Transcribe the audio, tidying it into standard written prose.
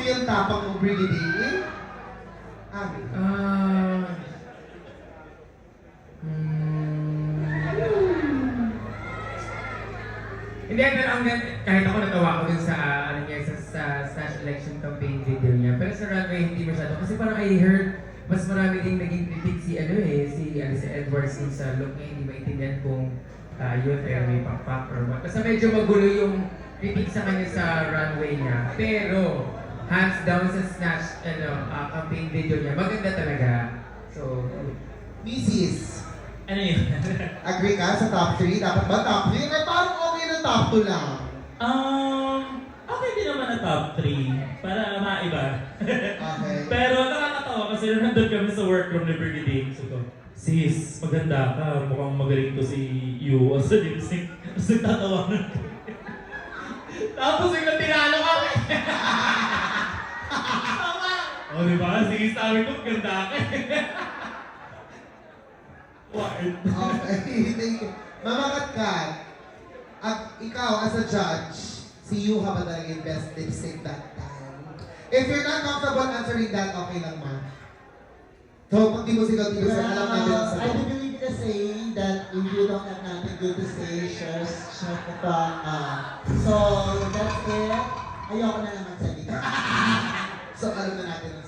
yung tapang mo, Brigiding? Abi. Hindi, pero kahit ako natawa ko dun sa, ano niya, sa Snatch election campaign video niya. Pero sa runway, hindi masyado. Kasi parang I heard, mas marami ding naging critic si si Edwards dun sa look niya. Hindi maintindihan kung yun ay may pakpak or what. Basta medyo magulo yung critic sa kanya sa runway niya. Pero, hands down sa Snatch campaign video niya, maganda talaga. So, Mrs. Ano yun? Agree ka sa top 3? Dapat ba top 3? Or parang okay na top 2 lang? Okay din naman na top 3 para maiba. Okay. Pero nakakatawa kasi nung nandun kami sa workroom ni Brigiding. So ko, sis, maganda ka. Mukhang magaling to si Yu. O sa lip sync. Tapos nagtatawanan ko. Tapos biglang tinalo kami. Tama! O diba? Sige, sabi ko, maganda ka. What? Okay. Mama Katkat, ikaw as a judge, si Yuha ba talaga yung best lip sync that time? If you're not comfortable answering that, okay lang ma. So, pag di mo sila tilo sa alam natin sa I do believe in the saying that if you don't have nothing good to say, shut the fuck up. So, that's it. Ayoko na lang magsalita. So, alam na natin ang